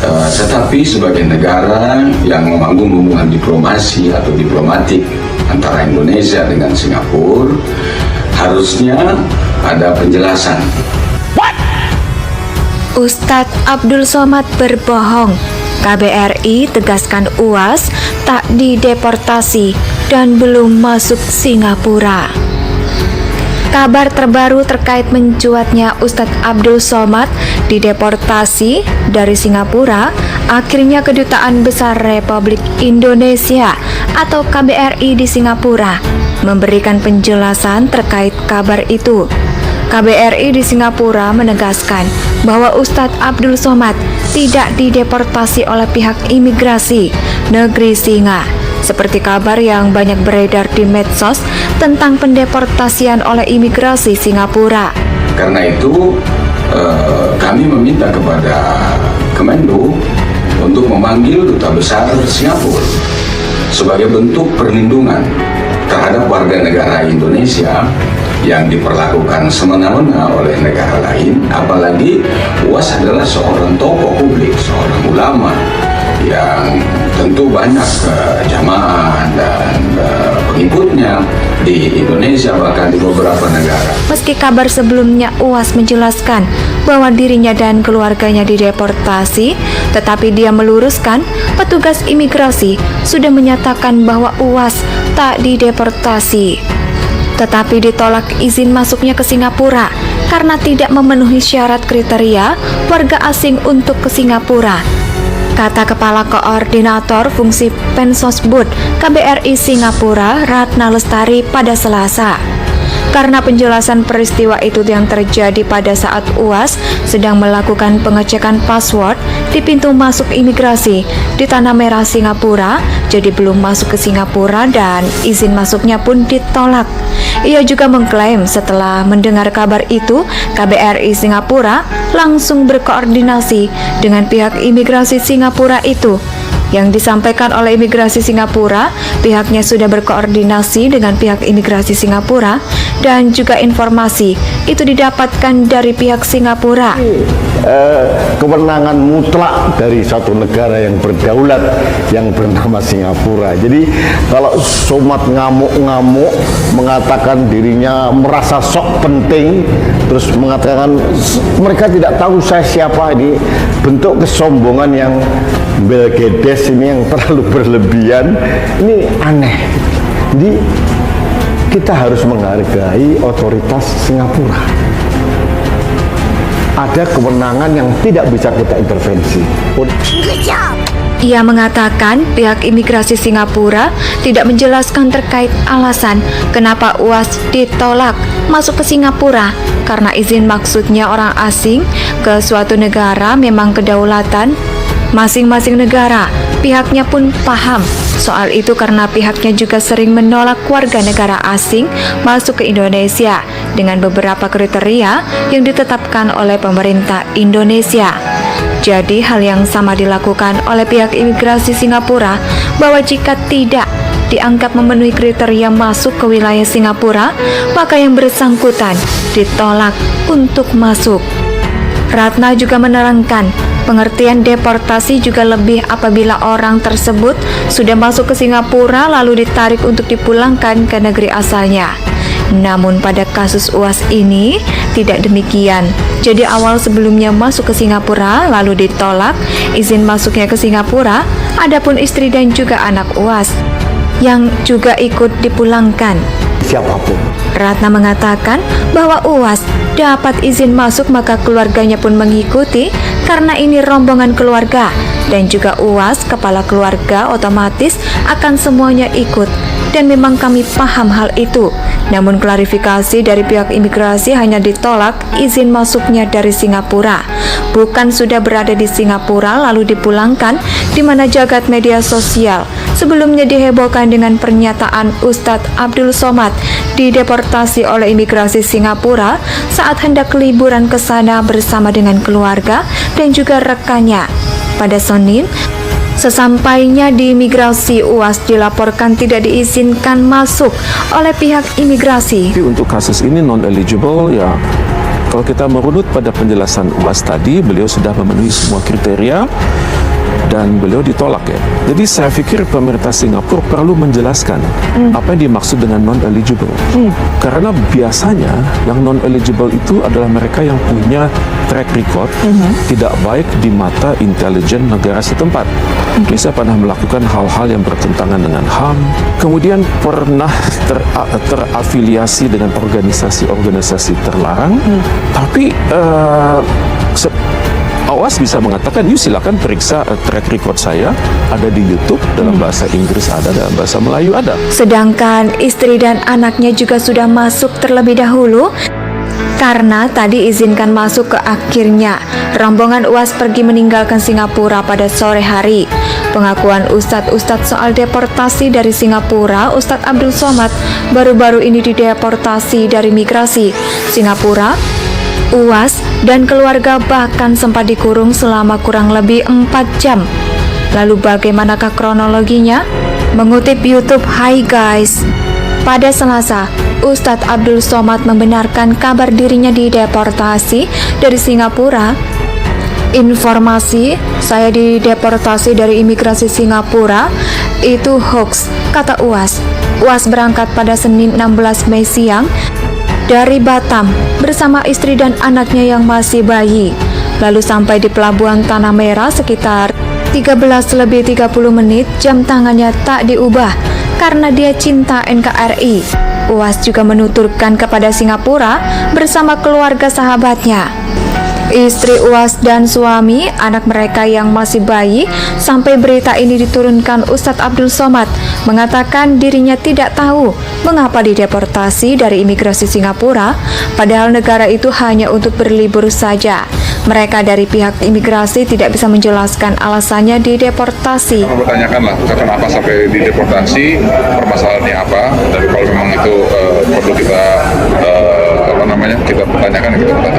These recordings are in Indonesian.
Tetapi sebagai negara yang membangun hubungan diplomasi atau diplomatik antara Indonesia dengan Singapura, harusnya ada penjelasan. Ustadz Abdul Somad berbohong. KBRI tegaskan UAS tak dideportasi dan belum masuk Singapura. Kabar terbaru terkait mencuatnya Ustadz Abdul Somad dideportasi dari Singapura, akhirnya Kedutaan Besar Republik Indonesia atau KBRI di Singapura memberikan penjelasan terkait kabar itu. KBRI di Singapura menegaskan bahwa Ustadz Abdul Somad tidak dideportasi oleh pihak imigrasi negeri Singa, seperti kabar yang banyak beredar di medsos tentang pendeportasian oleh imigrasi Singapura. Karena itu kami meminta kepada Kemenlu untuk memanggil Duta Besar Singapura sebagai bentuk perlindungan terhadap warga negara Indonesia yang diperlakukan semena-mena oleh negara lain, apalagi UAS adalah seorang tokoh publik, seorang ulama yang tentu banyak jamaah dan pengikutnya di Indonesia, bahkan di beberapa negara. Meski kabar sebelumnya UAS menjelaskan bahwa dirinya dan keluarganya dideportasi, tetapi dia meluruskan petugas imigrasi sudah menyatakan bahwa UAS tak dideportasi, tetapi ditolak izin masuknya ke Singapura karena tidak memenuhi syarat kriteria warga asing untuk ke Singapura, kata Kepala Koordinator Fungsi Pensosbud KBRI Singapura Ratna Lestari pada Selasa. Karena penjelasan peristiwa itu yang terjadi pada saat UAS sedang melakukan pengecekan password di pintu masuk imigrasi di Tanah Merah Singapura, jadi belum masuk ke Singapura dan izin masuknya pun ditolak. Ia juga mengklaim setelah mendengar kabar itu, KBRI Singapura langsung berkoordinasi dengan pihak imigrasi Singapura itu. Yang disampaikan oleh imigrasi Singapura, pihaknya sudah berkoordinasi dengan pihak imigrasi Singapura dan juga informasi itu didapatkan dari pihak Singapura. Kewenangan mutlak dari satu negara yang berdaulat yang bernama Singapura. Jadi kalau Somad ngamuk-ngamuk mengatakan dirinya merasa sok penting, terus mengatakan mereka tidak tahu saya siapa, ini bentuk kesombongan yang belgedes, ini yang terlalu berlebihan, ini aneh. Jadi kita harus menghargai otoritas Singapura. Ada kewenangan yang tidak bisa kita intervensi. Ia mengatakan pihak imigrasi Singapura tidak menjelaskan terkait alasan kenapa UAS ditolak masuk ke Singapura, karena izin maksudnya orang asing ke suatu negara memang kedaulatan masing-masing negara. Pihaknya pun paham soal itu karena pihaknya juga sering menolak warga negara asing masuk ke Indonesia dengan beberapa kriteria yang ditetapkan oleh pemerintah Indonesia. Jadi hal yang sama dilakukan oleh pihak imigrasi Singapura, bahwa jika tidak dianggap memenuhi kriteria masuk ke wilayah Singapura, maka yang bersangkutan ditolak untuk masuk. Ratna juga menerangkan, pengertian deportasi juga lebih apabila orang tersebut sudah masuk ke Singapura lalu ditarik untuk dipulangkan ke negeri asalnya. Namun pada kasus UAS ini tidak demikian. Jadi awal sebelumnya masuk ke Singapura lalu ditolak izin masuknya ke Singapura, adapun istri dan juga anak UAS yang juga ikut dipulangkan. Siapapun. Ratna mengatakan bahwa UAS dapat izin masuk maka keluarganya pun mengikuti karena ini rombongan keluarga, dan juga UAS kepala keluarga otomatis akan semuanya ikut, dan memang kami paham hal itu. Namun klarifikasi dari pihak imigrasi hanya ditolak izin masuknya dari Singapura, bukan sudah berada di Singapura lalu dipulangkan, di mana jagat media sosial sebelumnya dihebohkan dengan pernyataan Ustadz Abdul Somad dideportasi oleh imigrasi Singapura saat hendak liburan ke sana bersama dengan keluarga dan juga rekannya. Pada Senin, sesampainya di imigrasi, UAS dilaporkan tidak diizinkan masuk oleh pihak imigrasi. Untuk kasus ini non-eligible, ya kalau kita merunut pada penjelasan UAS tadi, beliau sudah memenuhi semua kriteria dan beliau ditolak ya. Jadi saya pikir pemerintah Singapura perlu menjelaskan apa yang dimaksud dengan non-eligible. Karena biasanya yang non-eligible itu adalah mereka yang punya track record tidak baik di mata intelijen negara setempat. Bisa pernah melakukan hal-hal yang bertentangan dengan HAM, kemudian pernah terafiliasi dengan organisasi-organisasi terlarang, tapi Awas bisa mengatakan, "You silakan periksa track record saya, ada di YouTube, dalam bahasa Inggris ada, dalam bahasa Melayu ada." Sedangkan istri dan anaknya juga sudah masuk terlebih dahulu. Karena tadi izinkan masuk ke akhirnya, rombongan UAS pergi meninggalkan Singapura pada sore hari. Pengakuan Ustadz soal deportasi dari Singapura, Ustadz Abdul Somad baru-baru ini dideportasi dari migrasi Singapura. UAS dan keluarga bahkan sempat dikurung selama kurang lebih 4 jam. Lalu bagaimanakah kronologinya? Mengutip YouTube, "Hai guys, pada Selasa, Ustadz Abdul Somad membenarkan kabar dirinya dideportasi dari Singapura. Informasi saya dideportasi dari imigrasi Singapura itu hoax," kata UAS. UAS berangkat pada Senin 16 Mei siang dari Batam bersama istri dan anaknya yang masih bayi. Lalu sampai di Pelabuhan Tanah Merah sekitar 13:30 menit, jam tangannya tak diubah karena dia cinta NKRI. UAS juga menuturkan kepada Singapura bersama keluarga sahabatnya. Istri UAS dan suami, anak mereka yang masih bayi, sampai berita ini diturunkan, Ustadz Abdul Somad mengatakan dirinya tidak tahu mengapa dideportasi dari imigrasi Singapura, padahal negara itu hanya untuk berlibur saja. Mereka dari pihak imigrasi tidak bisa menjelaskan alasannya dideportasi. Kamu bertanyakanlah kenapa sampai dideportasi, permasalahannya apa, dan kalau memang itu perlu kita pertanyakan.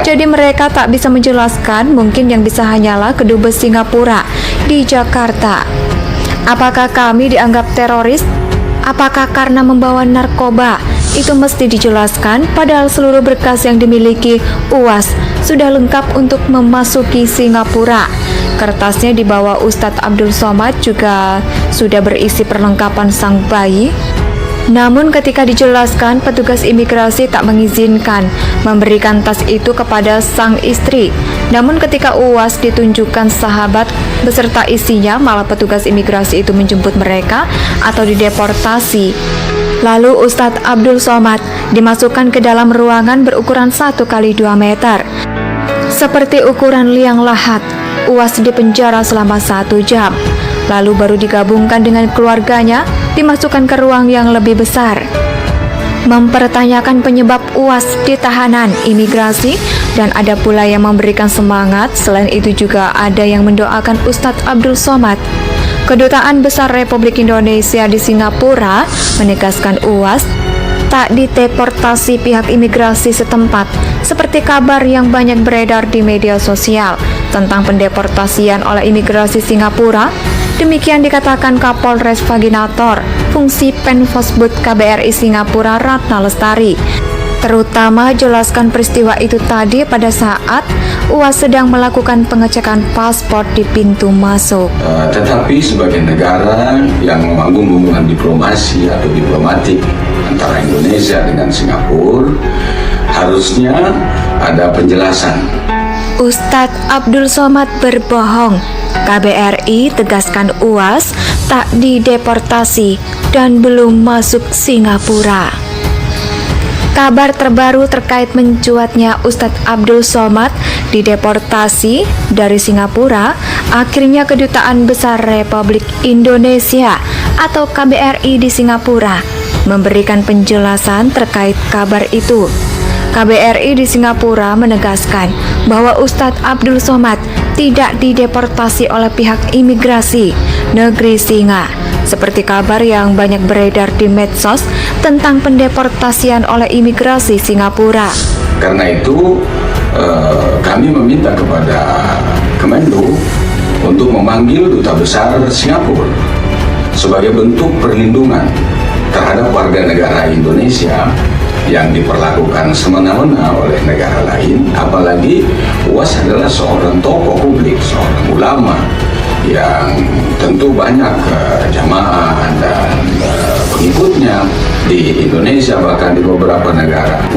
Jadi mereka tak bisa menjelaskan, mungkin yang bisa hanyalah kedubes Singapura di Jakarta. Apakah kami dianggap teroris? Apakah karena membawa narkoba? Itu mesti dijelaskan, padahal seluruh berkas yang dimiliki UAS sudah lengkap untuk memasuki Singapura. Kertasnya dibawa Ustadz Abdul Somad juga sudah berisi perlengkapan sang bayi. Namun ketika dijelaskan, petugas imigrasi tak mengizinkan memberikan tas itu kepada sang istri. Namun ketika UAS ditunjukkan sahabat beserta isinya, malah petugas imigrasi itu menjemput mereka atau dideportasi. Lalu Ustadz Abdul Somad dimasukkan ke dalam ruangan berukuran 1x2 meter. Seperti ukuran liang lahat, UAS dipenjara selama 1 jam. Lalu baru digabungkan dengan keluarganya, dimasukkan ke ruang yang lebih besar. Mempertanyakan penyebab UAS ditahanan imigrasi, dan ada pula yang memberikan semangat. Selain itu juga ada yang mendoakan Ustadz Abdul Somad. Kedutaan Besar Republik Indonesia di Singapura menegaskan UAS tak dideportasi pihak imigrasi setempat, seperti kabar yang banyak beredar di media sosial tentang pendeportasian oleh imigrasi Singapura. Demikian dikatakan Kapolres Vaginator Fungsi Penfosbud KBRI Singapura Ratna Lestari. Terutama jelaskan peristiwa itu tadi pada saat UAS sedang melakukan pengecekan paspor di pintu masuk. Tetapi sebagai negara yang membangun hubungan diplomasi atau diplomatik antara Indonesia dengan Singapura, harusnya ada penjelasan. Ustadz Abdul Somad berbohong. KBRI tegaskan UAS tak dideportasi dan belum masuk Singapura. Kabar terbaru terkait mencuatnya Ustadz Abdul Somad dideportasi dari Singapura, akhirnya Kedutaan Besar Republik Indonesia atau KBRI di Singapura memberikan penjelasan terkait kabar itu. KBRI di Singapura menegaskan bahwa Ustadz Abdul Somad tidak dideportasi oleh pihak imigrasi negeri Singa, seperti kabar yang banyak beredar di medsos tentang pendeportasian oleh imigrasi Singapura. Karena itu kami meminta kepada Kemenlu untuk memanggil Duta Besar Singapura sebagai bentuk perlindungan terhadap warga negara Indonesia yang diperlakukan semena-mena oleh negara lain. Apalagi UAS adalah seorang tokoh publik, seorang ulama yang begitu banyak jamaah dan pengikutnya di Indonesia bahkan di beberapa negara.